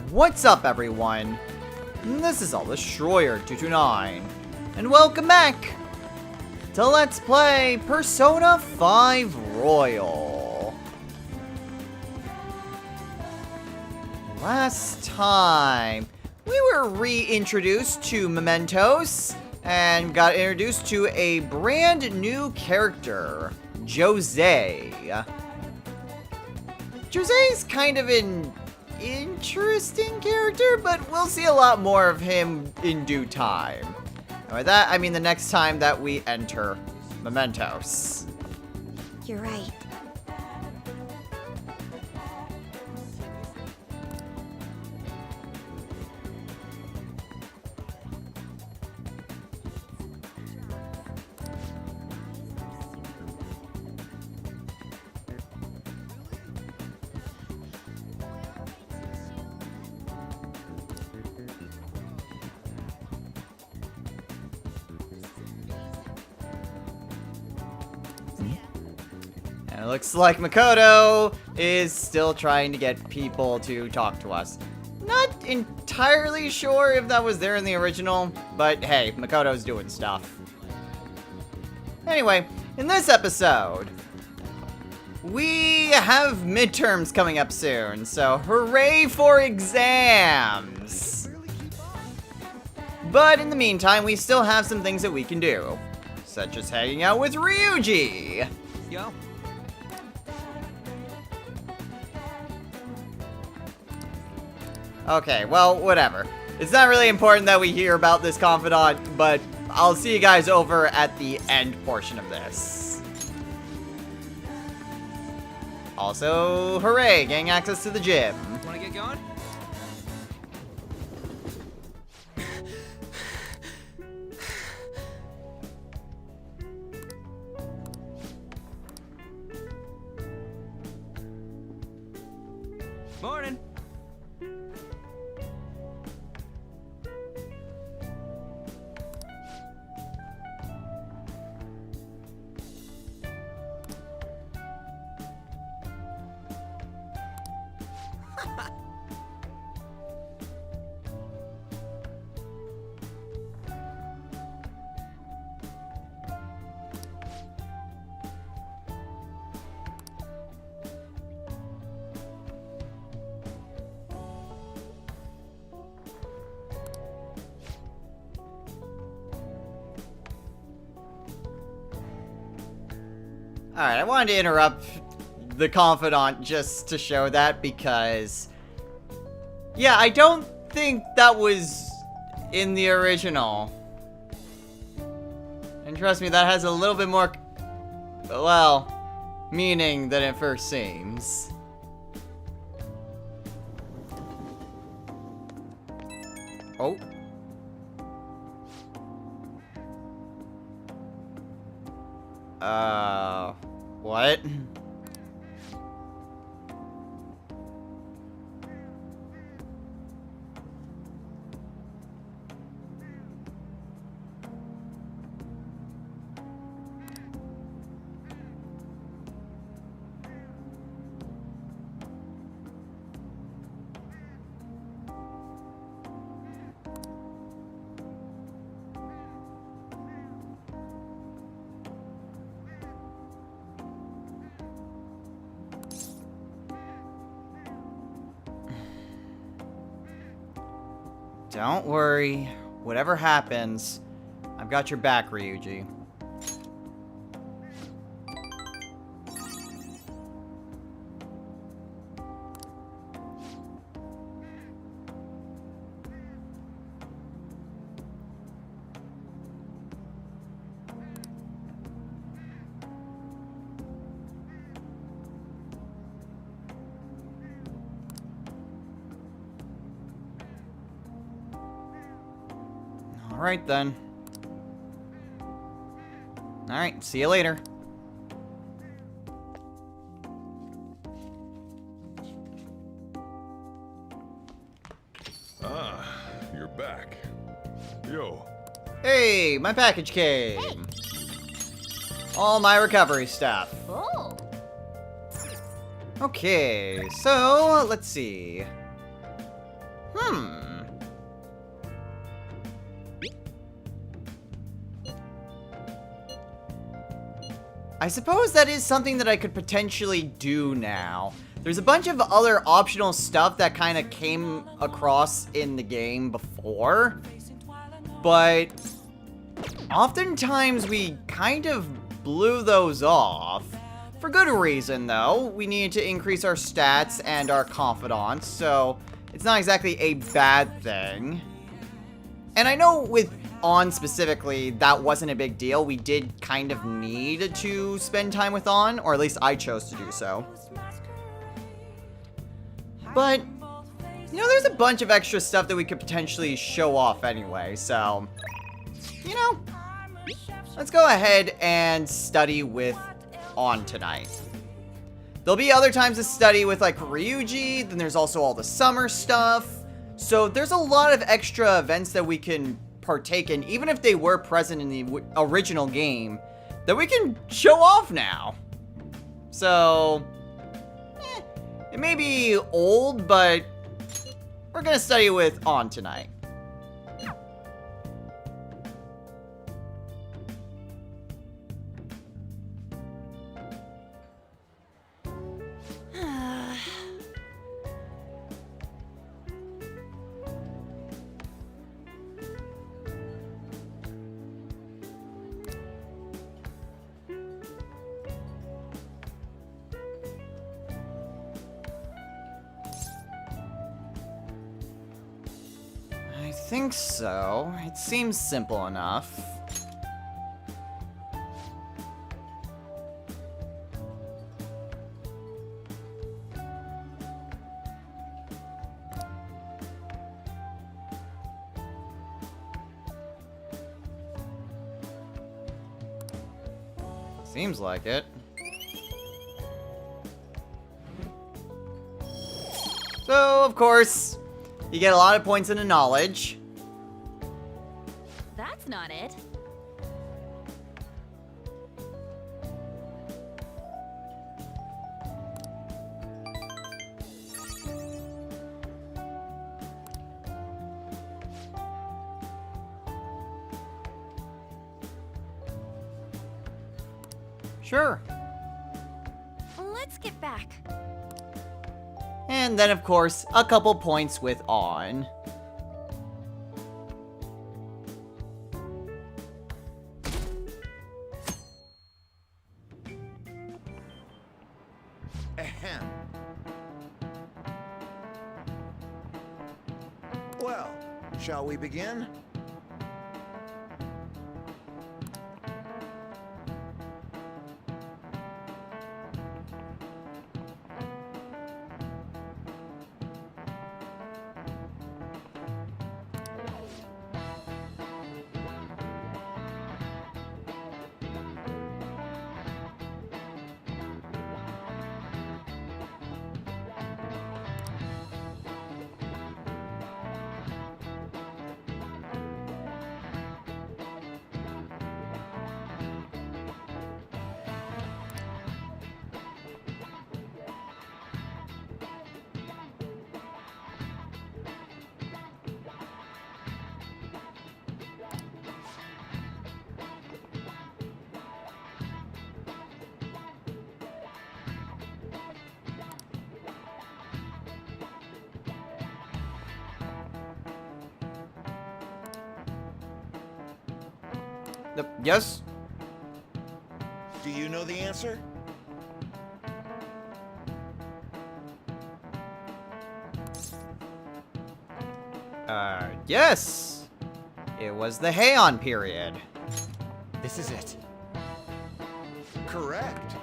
What's up, everyone? This is All Destroyer 229, and welcome back to Let's Play Persona 5 Royal. Last time, we were reintroduced to Mementos and got introduced to a brand new character, Jose. Jose's kind of an interesting character, but we'll see a lot more of him in due time. And by that, I mean the next time that we enter Mementos. You're right. And it looks like Makoto is still trying to get people to talk to us. Not entirely sure if that was there in the original, but hey, Makoto's doing stuff. Anyway, in this episode, we have midterms coming up soon, so hooray for exams! But in the meantime, we still have some things that we can do, such as hanging out with Ryuji. Yo. Okay, well, whatever. It's not really important that we hear about this confidant, but I'll see you guys over at the end portion of this. Also, hooray, getting access to the gym. Wanna get going? Morning. Alright, I wanted to interrupt the confidant just to show that because, yeah, I don't think that was in the original. And trust me, that has a little bit more, well, meaning than it first seems. Oh. What? Don't worry. Whatever happens, I've got your back, Ryuji. Alright then. Alright, see you later. Ah, you're back. Yo. Hey, my package came. Hey. All my recovery stuff. Oh. Okay, so let's see. I suppose that is something that I could potentially do now. There's a bunch of other optional stuff that kind of came across in the game before, but oftentimes we kind of blew those off. For good reason, though. We needed to increase our stats and our confidence, so it's not exactly a bad thing. And I know with On specifically, that wasn't a big deal. We did kind of need to spend time with On, or at least I chose to do so. But, you know, there's a bunch of extra stuff that we could potentially show off anyway, so, you know, let's go ahead and study with On tonight. There'll be other times to study with, like, Ryuji, then there's also all the summer stuff, so there's a lot of extra events that we can partake in, even if they were present in the original game, that we can show off now. So, it may be old, but we're gonna study with On tonight. I think so. It seems simple enough. Seems like it. So, of course, you get a lot of points into knowledge. That's not it. Sure. Let's get back. And then, of course, a couple points with On. Ahem. Well, shall we begin? Yes? Do you know the answer? Yes. It was the Heian period. This is it. Correct.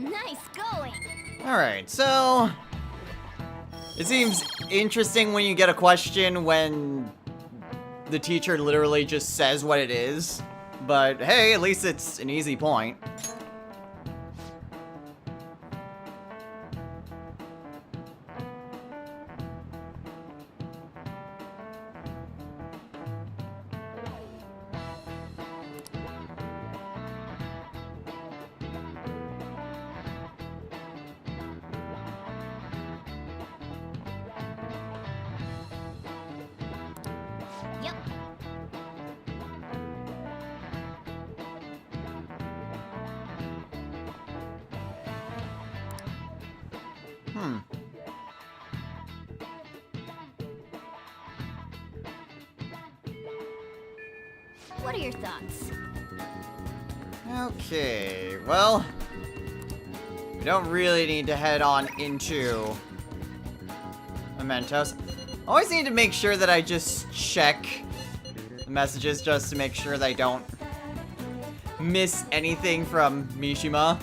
Nice going. Alright, so... It seems interesting when you get a question when the teacher literally just says what it is. But hey, at least it's an easy point. Yep. What are your thoughts? Okay, well... We don't really need to head on into Mementos. Always need to make sure that I just check the messages just to make sure that I don't miss anything from Mishima.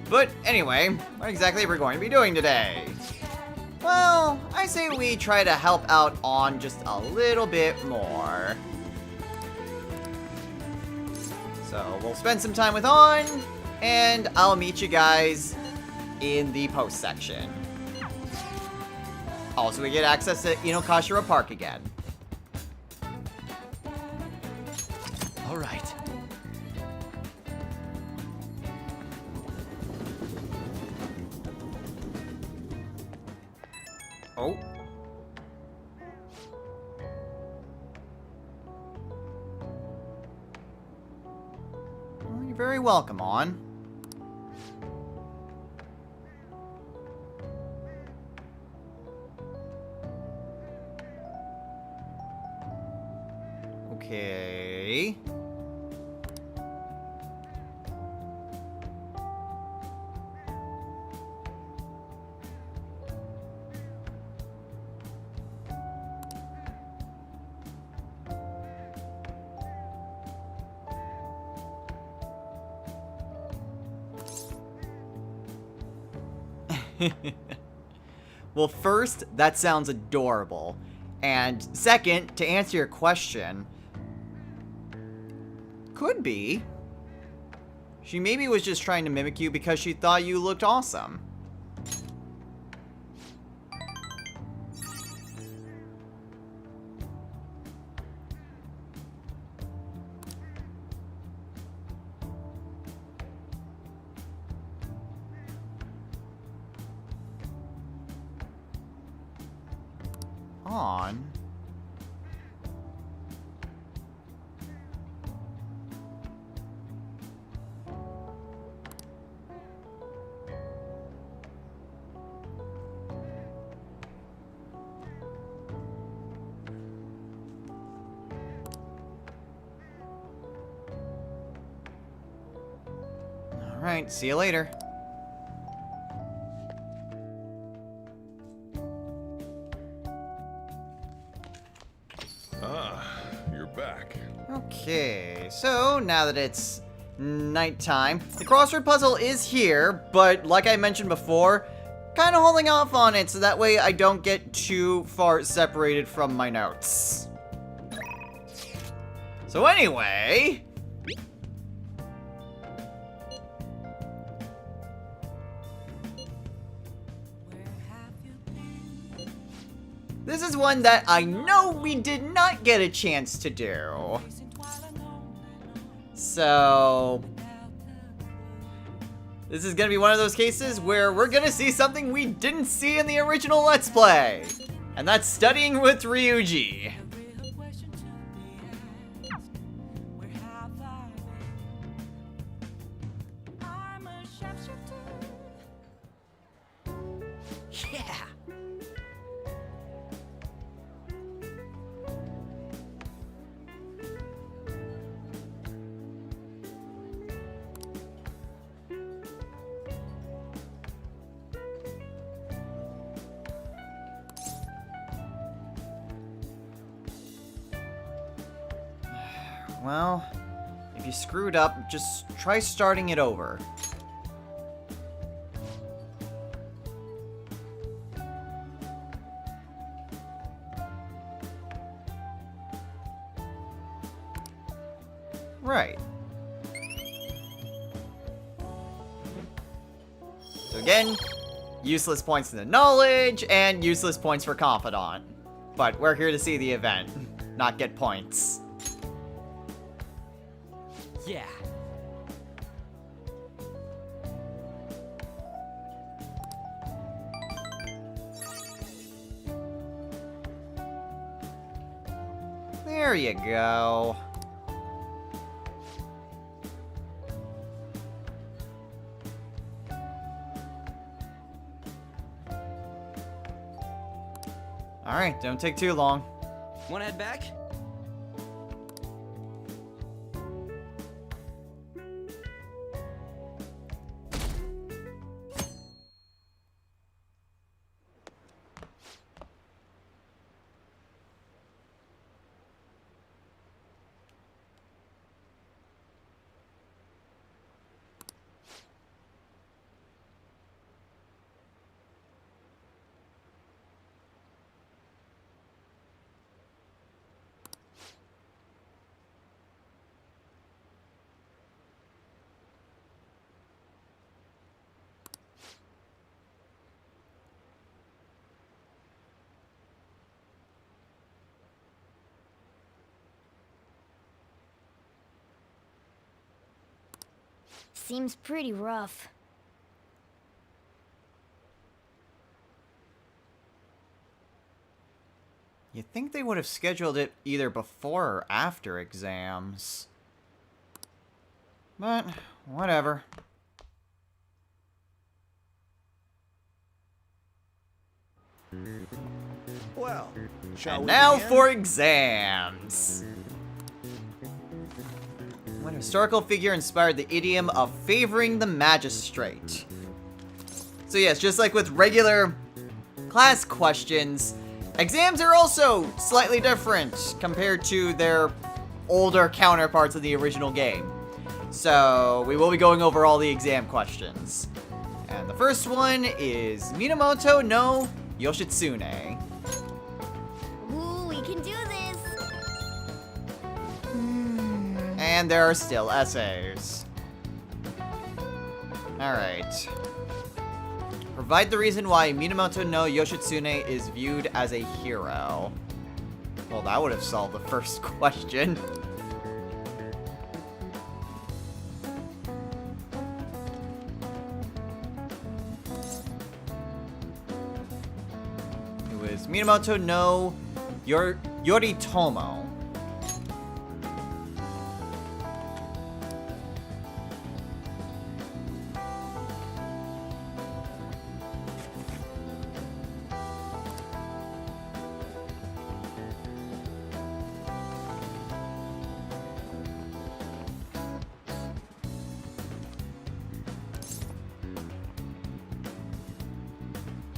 But anyway, what exactly we're going to be doing today? Well, I say we try to help out on just a little bit more. So we'll spend some time with On, and I'll meet you guys in the post section. Also, we get access to Inokashira Park again. All right. Oh. Well, you're very welcome, On. Okay. Well, first, that sounds adorable. And second, to answer your question, could be. She maybe was just trying to mimic you because she thought you looked awesome. On. All right, see you later. You're back. Okay, so now that it's nighttime, the crossword puzzle is here, but like I mentioned before, kind of holding off on it so that way I don't get too far separated from my notes. So anyway... This is one that I know we did not get a chance to do. So... This is gonna be one of those cases where we're gonna see something we didn't see in the original Let's Play. And that's studying with Ryuji. Yeah. Well, If you screwed up, just try starting it over. Right. So again, useless points in the knowledge, and useless points for confidant. But we're here to see the event, not get points. Yeah. There you go. Alright, don't take too long. Wanna head back? Seems pretty rough. You'd think they would have scheduled it either before or after exams. But, whatever. Well, shall And we now begin? for exams! What historical figure inspired the idiom of favoring the magistrate? So yes, just like with regular class questions, exams are also slightly different compared to their older counterparts of the original game. So we will be going over all the exam questions. And the first one is Minamoto no Yoshitsune. Ooh, we can do this. And there are still essays. Alright. Provide the reason why Minamoto no Yoshitsune is viewed as a hero. Well, that would have solved the first question. It was Minamoto no Yoritomo.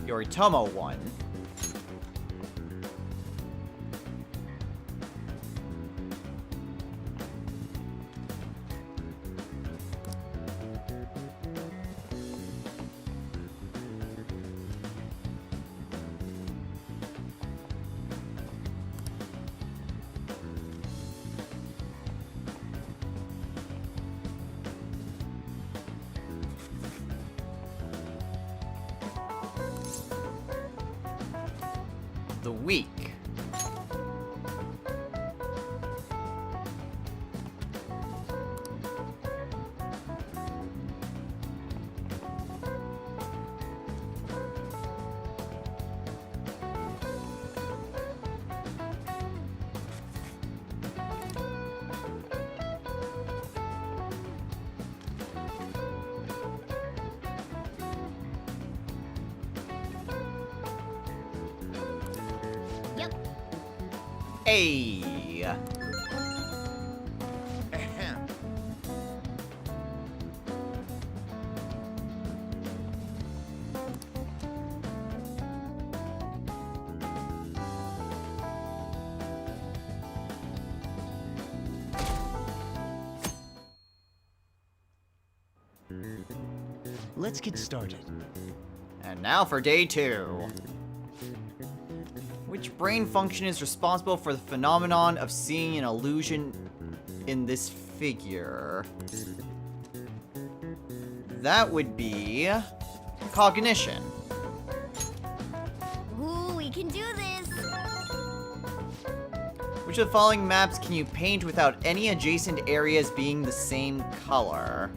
Yoritomo won. The week. Yep. Hey. Ahem. let's get started. And now for day 2. Which brain function is responsible for the phenomenon of seeing an illusion in this figure? That would be cognition. Ooh, we can do this. Which of the following maps can you paint without any adjacent areas being the same color?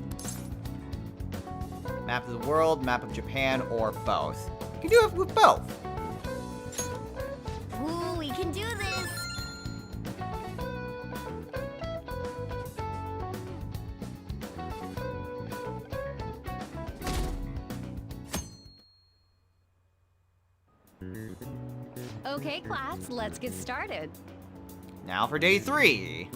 Map of the world, map of Japan, or both? You can do it with both. Ooh, we can do this. Okay, class, let's get started. Now for day 3.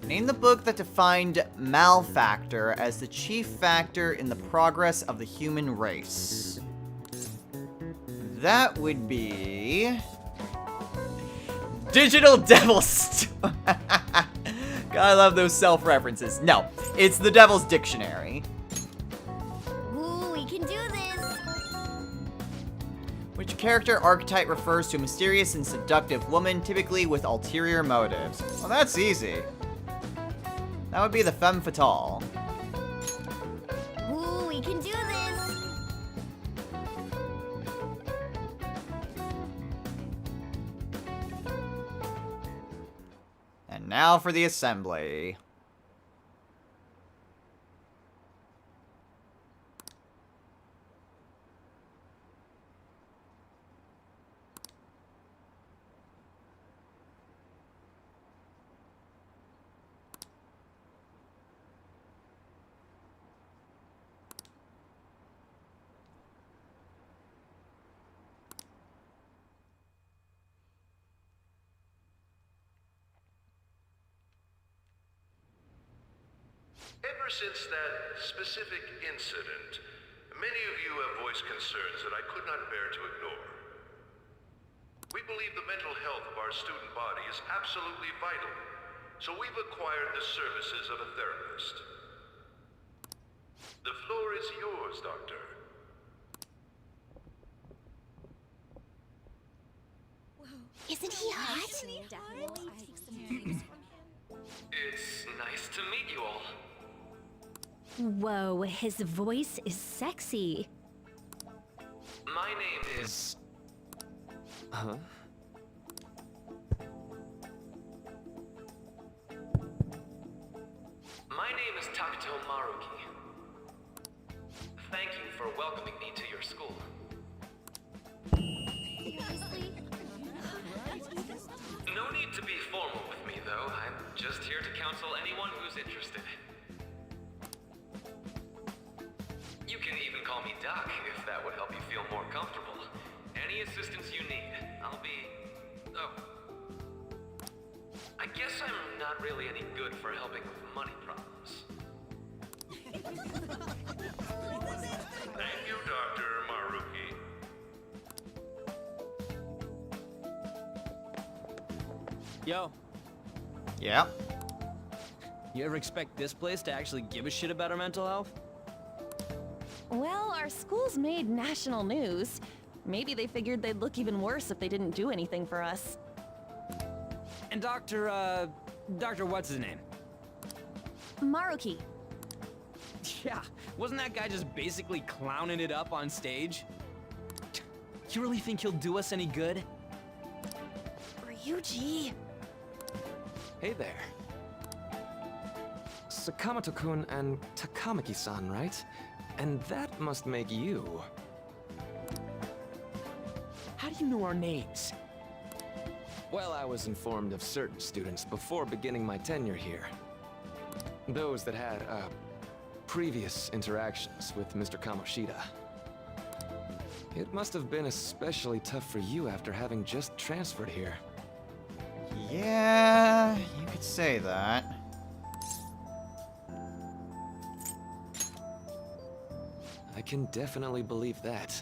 Name the book that defined malfactor as the chief factor in the progress of the human race. That would be... Digital Devil's... God, I love those self-references. No, it's the Devil's Dictionary. Ooh, we can do this. Which character archetype refers to a mysterious and seductive woman, typically with ulterior motives? Well, that's easy. That would be the femme fatale. Ooh, we can do this. And now for the assembly. Ever since that specific incident, many of you have voiced concerns that I could not bear to ignore. We believe the mental health of our student body is absolutely vital, so we've acquired the services of a therapist. The floor is yours, Doctor. Isn't he hot? It's nice to meet you all. Whoa, his voice is sexy. My name is... Huh? My name is Takuto Maruki. Thank you for welcoming me to your school. No need to be formal with me, though. I'm just here to counsel anyone who's interested. You can even call me Doc, if that would help you feel more comfortable. Any assistance you need, I'll be... Oh. I guess I'm not really any good for helping with money problems. Thank you, Dr. Maruki. Yo, Yeah. you ever expect this place to actually give a shit about our mental health? Well, our school's made national news. Maybe they figured they'd look even worse if they didn't do anything for us. And Dr. what's his name? Maruki. Yeah, wasn't that guy just basically clowning it up on stage? You really think he'll do us any good? Ryuji. Hey there. Sakamoto-kun and Takamaki-san, right? And that must make you. How do you know our names? Well, I was informed of certain students before beginning my tenure here. Those that had, previous interactions with Mr. Kamoshida. It must have been especially tough for you after having just transferred here. Yeah, you could say that. I can definitely believe that.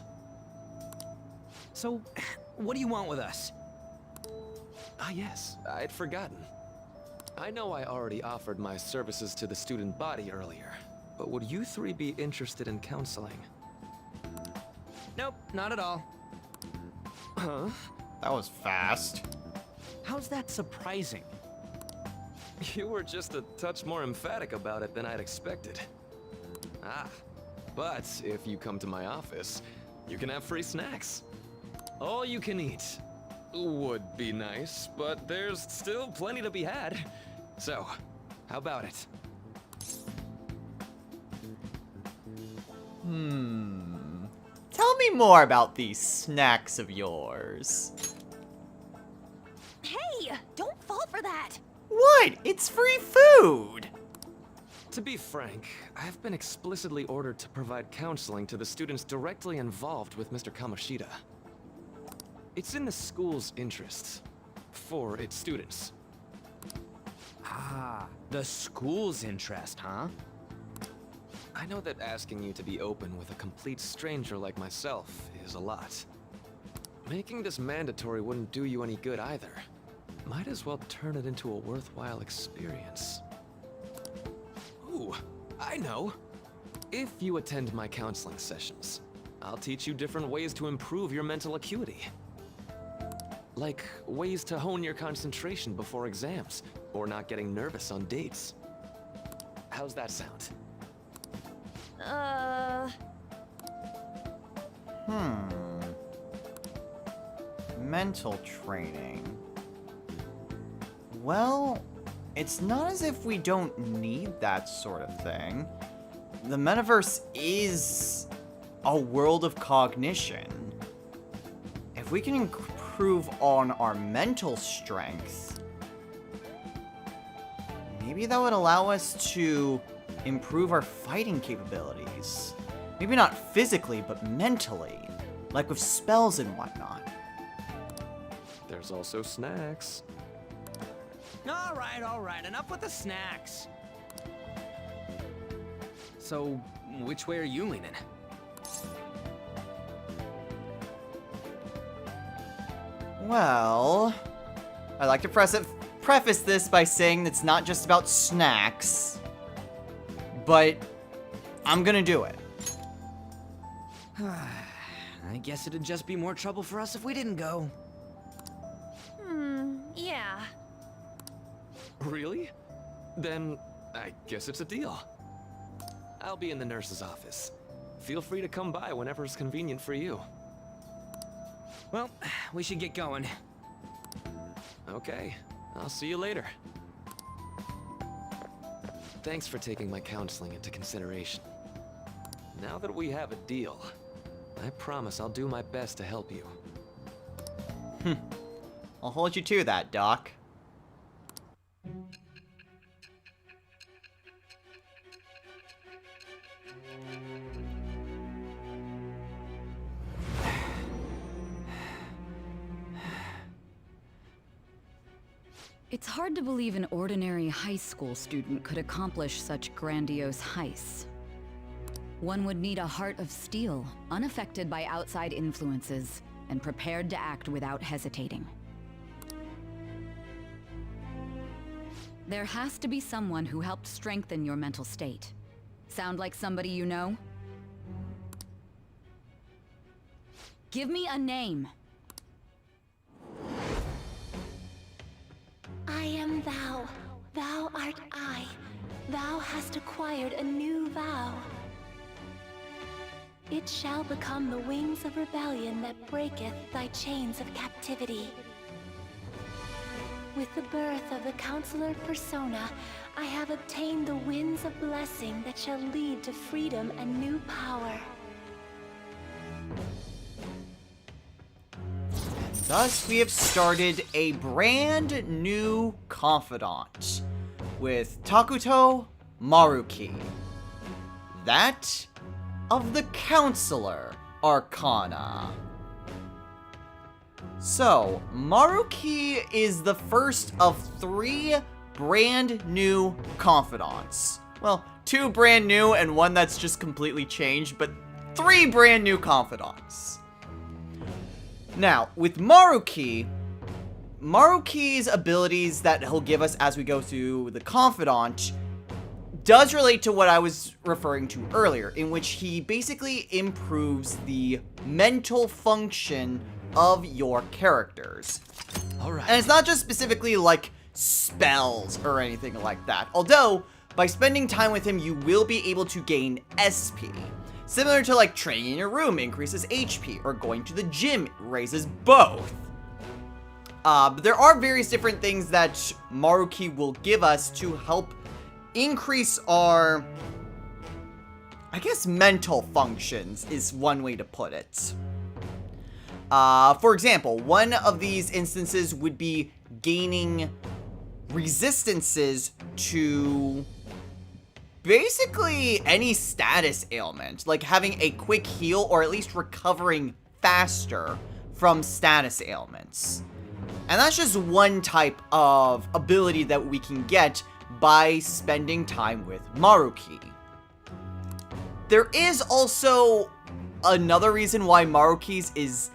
So, what do you want with us? Ah yes, I'd forgotten. I know I already offered my services to the student body earlier, but would you three be interested in counseling? Nope, not at all. Huh? That was fast. How's that surprising? You were just a touch more emphatic about it than I'd expected. Ah, but if you come to my office, you can have free snacks. All you can eat. Would be nice, but there's still plenty to be had. So, how about it? Tell me more about these snacks of yours. Hey, don't fall for that. What? It's free food! To be frank, I've been explicitly ordered to provide counseling to the students directly involved with Mr. Kamoshida. It's in the school's interests. For its students. Ah, the school's interest, huh? I know that asking you to be open with a complete stranger like myself is a lot. Making this mandatory wouldn't do you any good either. Might as well turn it into a worthwhile experience. Ooh, I know. If you attend my counseling sessions, I'll teach you different ways to improve your mental acuity. Like ways to hone your concentration before exams, or not getting nervous on dates. How's that sound? Mental training. Well, it's not as if we don't need that sort of thing. The metaverse is a world of cognition. If we can improve on our mental strength, maybe that would allow us to improve our fighting capabilities. Maybe not physically, but mentally, like with spells and whatnot. There's also snacks. All right, enough with the snacks. So, which way are you leaning? Well, I'd like to preface this by saying it's not just about snacks, but I'm gonna do it. I guess it'd just be more trouble for us if we didn't go. Yeah. Really? Then I guess it's a deal. I'll be in the nurse's office. Feel free to come by whenever it's convenient for you. Well, we should get going. Okay, I'll see you later. Thanks for taking my counseling into consideration. Now that we have a deal, I promise I'll do my best to help you. I'll hold you to that, Doc. It's hard to believe an ordinary high school student could accomplish such grandiose heists. One would need a heart of steel, unaffected by outside influences, and prepared to act without hesitating. There has to be someone who helped strengthen your mental state. Sound like somebody you know? Give me a name. I am thou. Thou art I. Thou hast acquired a new vow. It shall become the wings of rebellion that breaketh thy chains of captivity. With the birth of the Counselor Persona, I have obtained the winds of blessing that shall lead to freedom and new power. Thus, we have started a brand new confidant with Takuto Maruki. That of the Counselor Arcana. So, Maruki is the first of 3 brand new confidants. Well, 2 brand new and 1 that's just completely changed, but 3 brand new confidants. Now, with Maruki's abilities that he'll give us as we go through the confidant does relate to what I was referring to earlier, in which he basically improves the mental function of your characters. All right. And it's not just specifically like spells or anything like that. Although, by spending time with him, you will be able to gain SP. Similar to like training in your room increases HP, or going to the gym raises both. But there are various different things that Maruki will give us to help increase our, I guess, mental functions is one way to put it. For example, one of these instances would be gaining resistances to basically any status ailment, like having a quick heal or at least recovering faster from status ailments. And that's just one type of ability that we can get by spending time with Maruki. There is also another reason why Maruki's is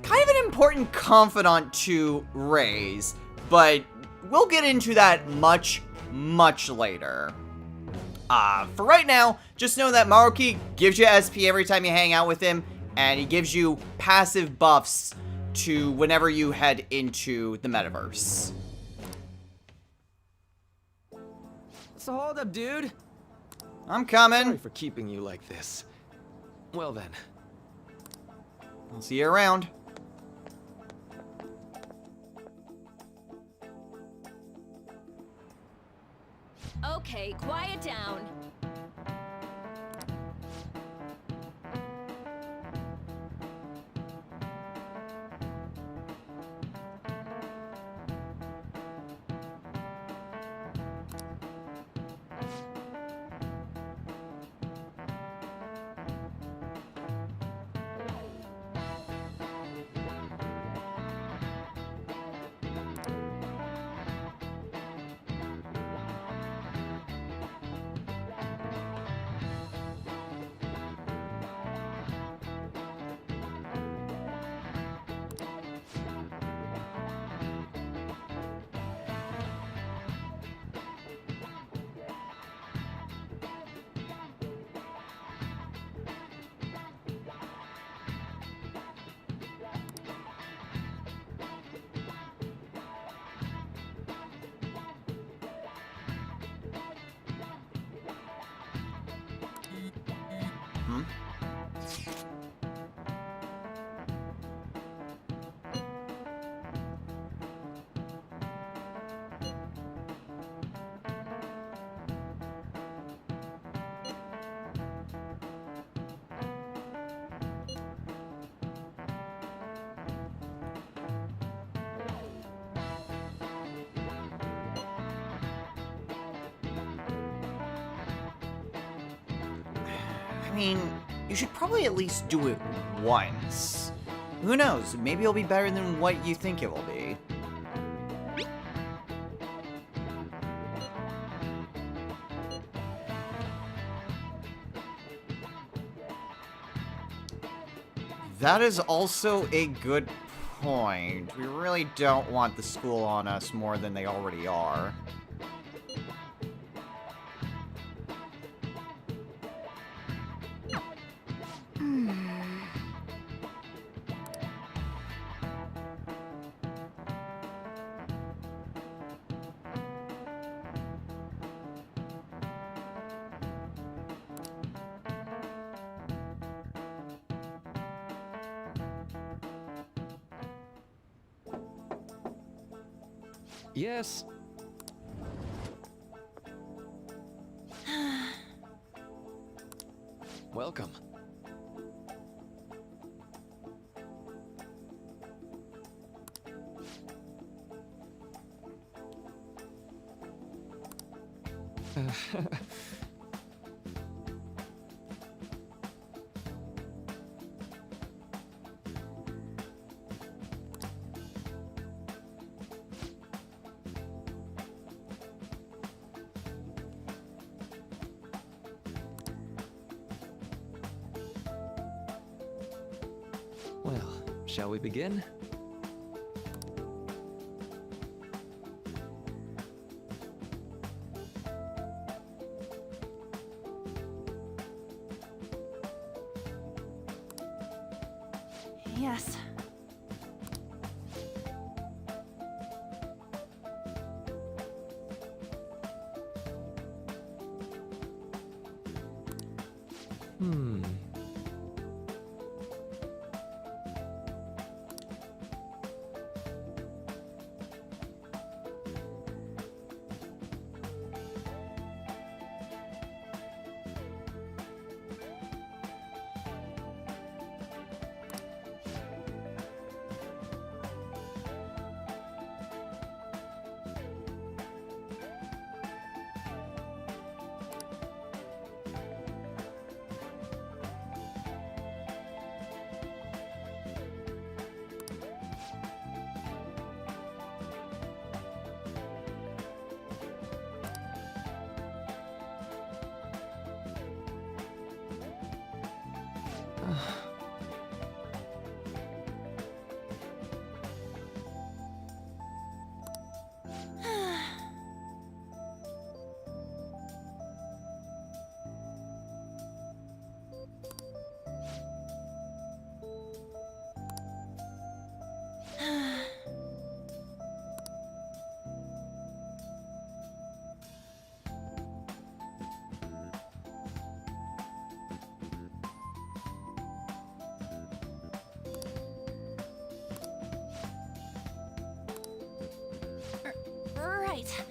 kind of an important confidant to raise, but we'll get into that much later. For right now, just know that Maruki gives you SP every time you hang out with him, and he gives you passive buffs to whenever you head into the metaverse. So hold up, dude. I'm coming. Sorry for keeping you like this. Well then. I'll see you around. Okay, quiet down. I mean, you should probably at least do it once. Who knows, maybe it'll be better than what you think it will be. That is also a good point. We really don't want the school on us more than they already are. Yes. Welcome. Well, shall we begin? Yes. Right.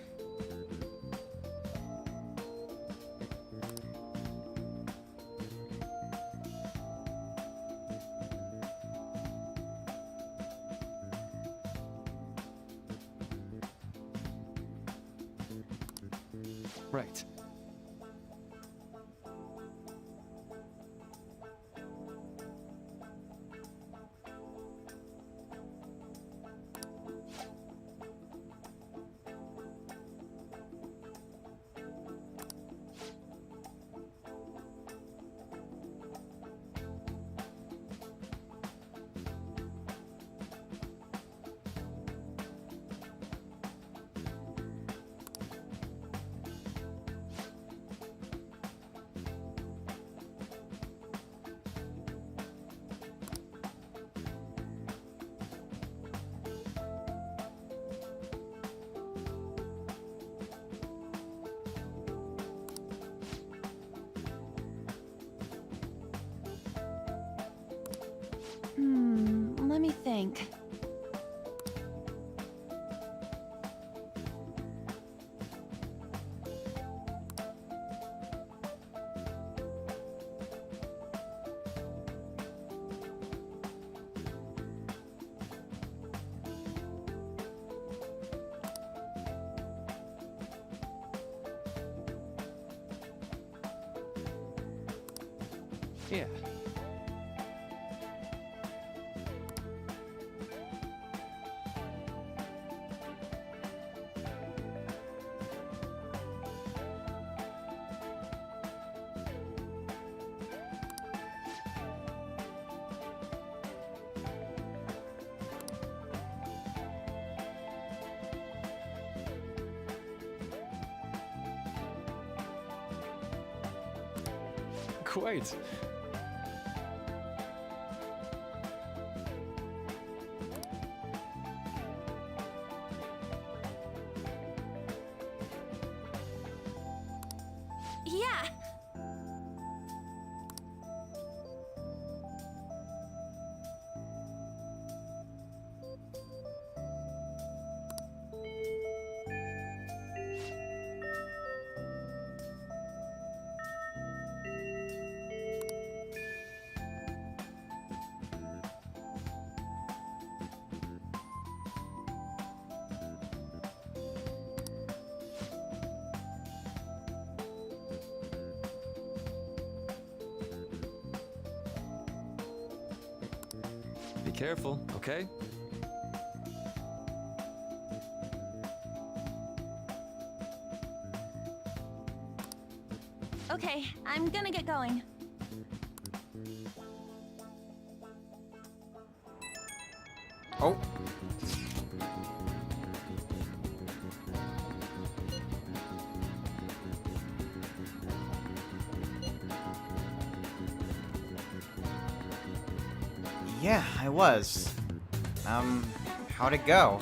Right. Let me think. Yeah. Quite. Yeah. Be careful, okay? Okay, I'm gonna get going. Oh. Yeah, I was. How'd it go?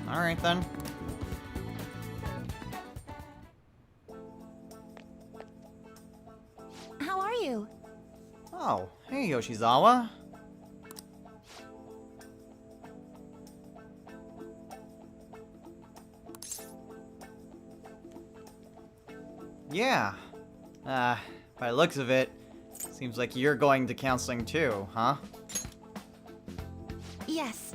Alright then. How are you? Oh, hey Yoshizawa. Yeah. By the looks of it, seems like you're going to counseling too, huh? Yes.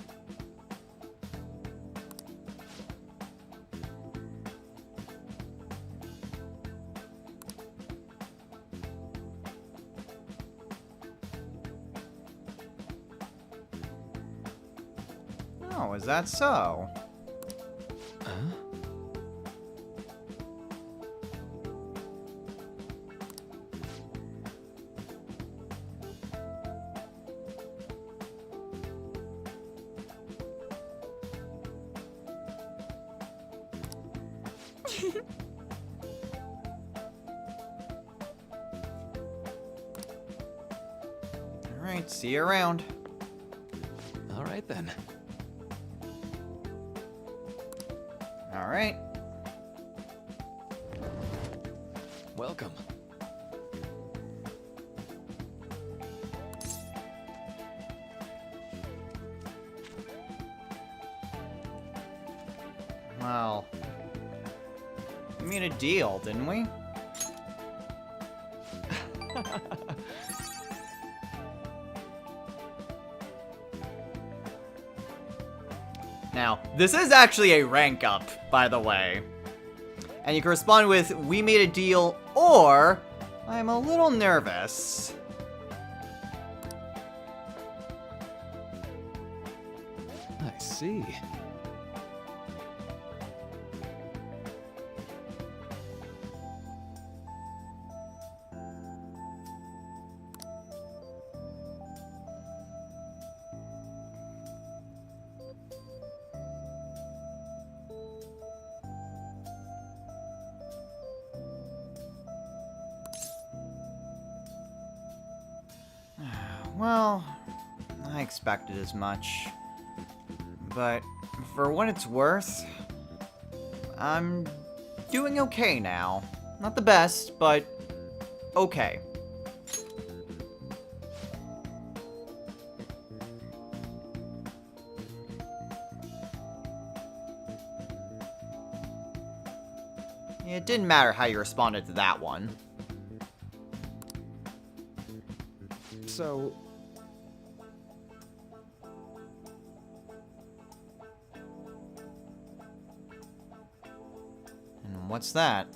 Oh, is that so? Alright, see you around. All right then. Alright. Welcome. Well, we made a deal, didn't we? Now, this is actually a rank up, by the way. And you can respond with, "We made a deal," or, "I'm a little nervous." I see. Well, I expected as much. But for what it's worth, I'm doing okay now. Not the best, but okay. It didn't matter how you responded to that one. So, And what's that?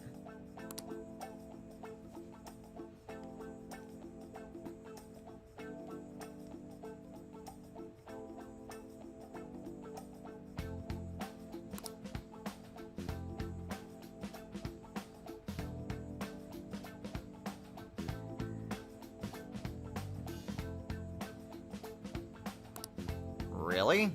Really?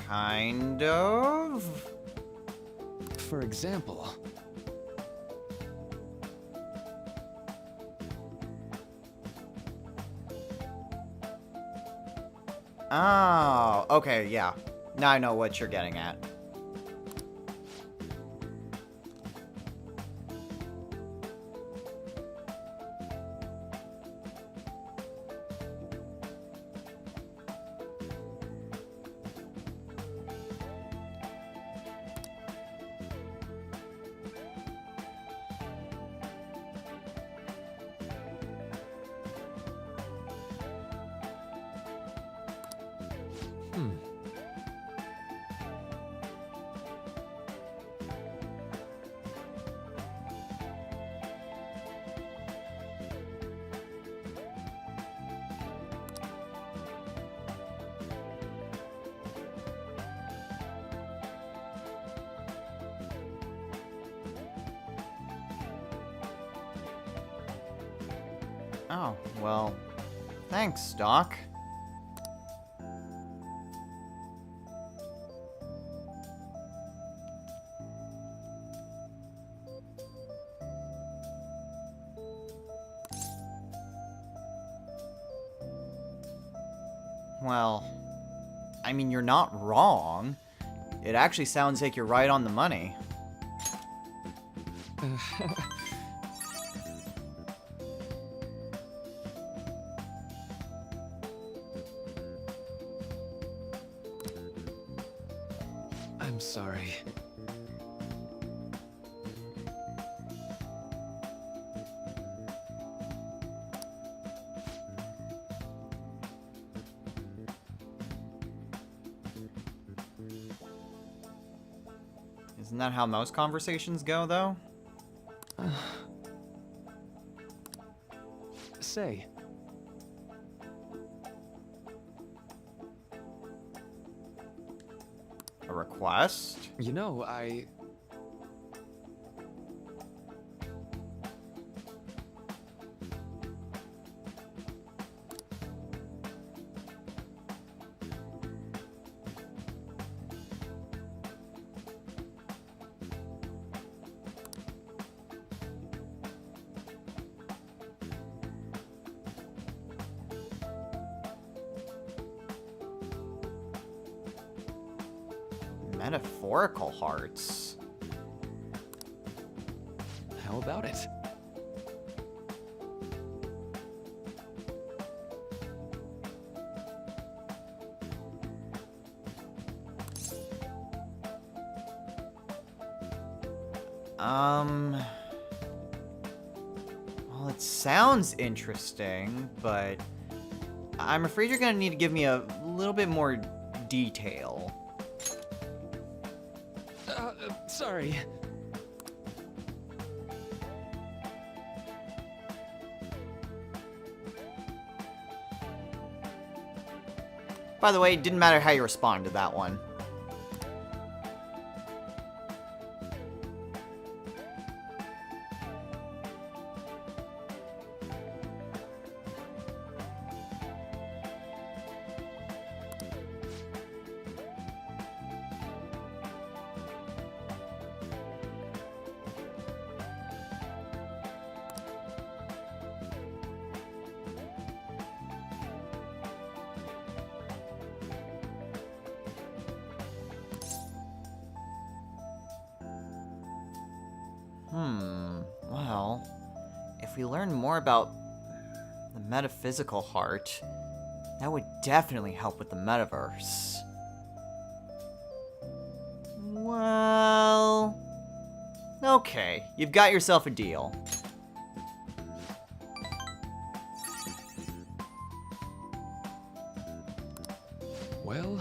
Kind of? for example... Oh, okay, yeah. Now I know what you're getting at. Oh, well, thanks, Doc. Well, I mean, you're not wrong. It actually sounds like you're right on the money. I'm sorry. Isn't that how most conversations go, though? Say, A request? you know, I... Metaphorical hearts. How about it? Well, it sounds interesting, but I'm afraid you're gonna need to give me a little bit more detail. Sorry. By the way, it didn't matter how you respond to that one. Well, if we learn more about the metaphysical heart, that would definitely help with the metaverse. Well... okay, you've got yourself a deal. Well...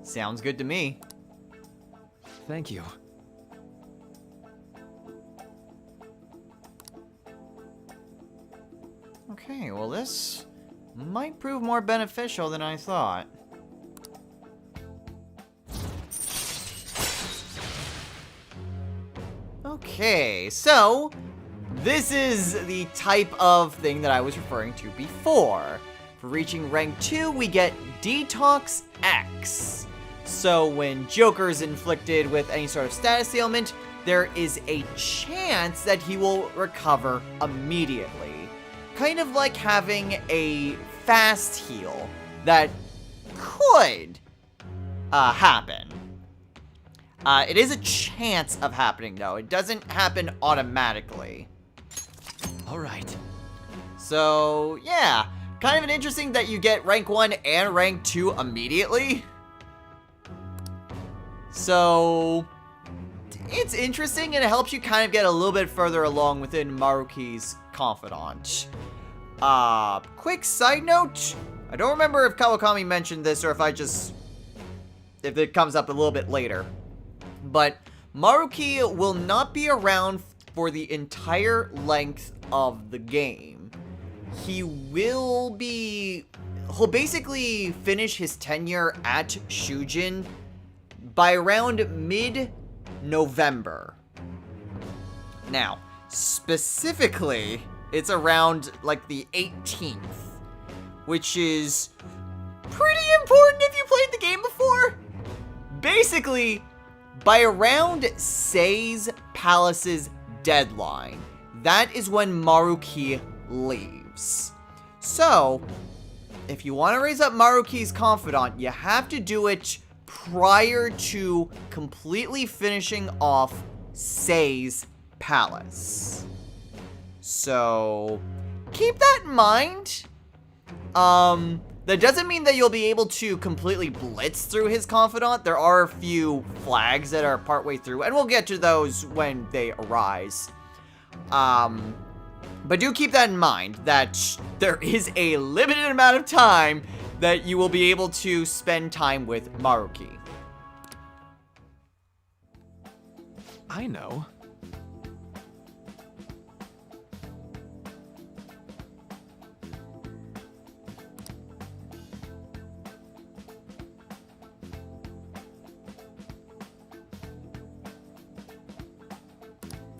Sounds good to me. Thank you. Okay, well this might prove more beneficial than I thought. Okay, so this is the type of thing that I was referring to before. For reaching rank 2, we get Detox X. So when Joker is inflicted with any sort of status ailment, there is a chance that he will recover immediately. Kind of like having a fast heal that could happen. It is a chance of happening, though. It doesn't happen automatically. All right. So, yeah. Kind of an interesting that you get rank 1 and rank 2 immediately. So, it's interesting and it helps you kind of get a little bit further along within Maruki's confidant. Quick side note. I don't remember if Kawakami mentioned this or if it comes up a little bit later. But Maruki will not be around for the entire length of the game. He'll basically finish his tenure at Shujin by around mid-November. Now, specifically, it's around like the 18th, which is pretty important if you played the game before. Basically, by around Sei's Palace's deadline, that is when Maruki leaves. So, if you want to raise up Maruki's confidant, you have to do it prior to completely finishing off Sei's Palace. So, keep that in mind. That doesn't mean that you'll be able to completely blitz through his confidant. There are a few flags that are partway through, and we'll get to those when they arise. But do keep that in mind, that there is a limited amount of time that you will be able to spend time with Maruki. I know.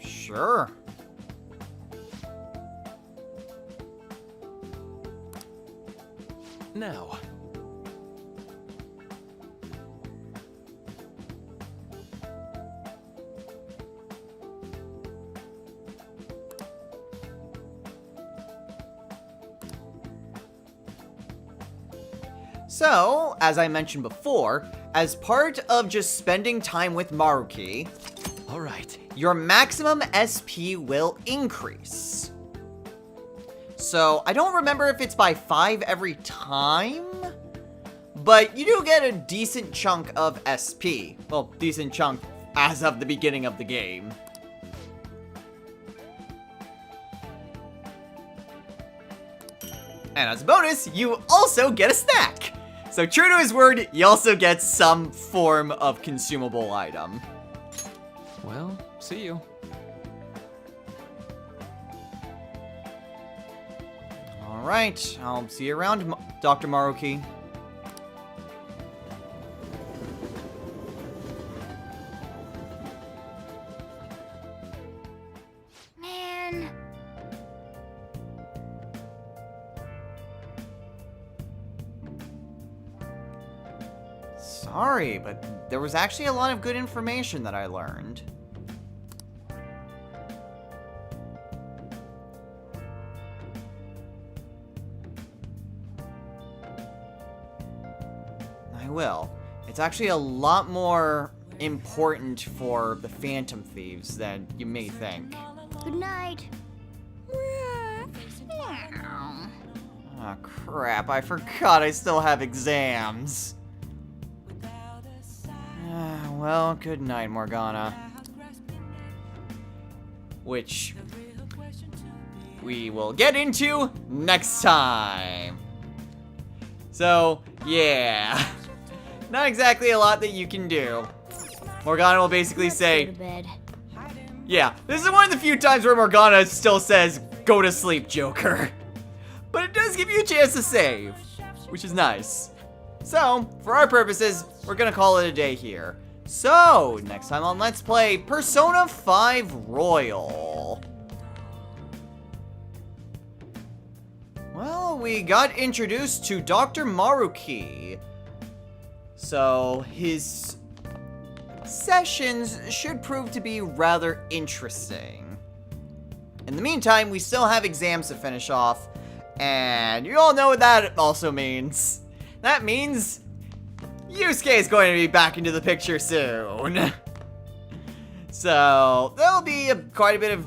Sure. Now. So, as I mentioned before, as part of just spending time with Maruki, All right. your maximum SP will increase. So, I don't remember if it's by 5 every time, but you do get a decent chunk of SP. Well, decent chunk as of the beginning of the game. And as a bonus, you also get a snack. So true to his word, you also get some form of consumable item. Well, see you. Alright, I'll see you around, Dr. Maruki. Man. Sorry, but there was actually a lot of good information that I learned. I will. It's actually a lot more important for the Phantom Thieves than you may think. Good night. Oh crap, I forgot I still have exams. Well, good night, Morgana. Which we will get into next time. So, yeah. Not exactly a lot that you can do. Morgana will basically say, Go to bed. yeah, this is one of the few times where Morgana still says, go to sleep, Joker. But it does give you a chance to save, which is nice. So, for our purposes, we're gonna call it a day here. So, next time on Let's Play Persona 5 Royal. Well, we got introduced to Dr. Maruki. So, his sessions should prove to be rather interesting. In the meantime, we still have exams to finish off, and you all know what that also means. That means Yusuke is going to be back into the picture soon. So, there'll be quite a bit of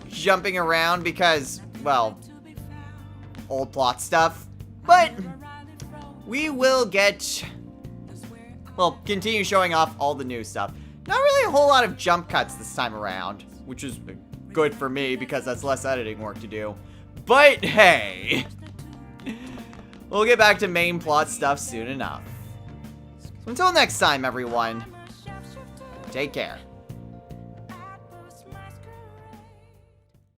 jumping around because, well, old plot stuff. But we will continue showing off all the new stuff. Not really a whole lot of jump cuts this time around, which is good for me because that's less editing work to do. But hey, we'll get back to main plot stuff soon enough. So until next time, everyone, take care.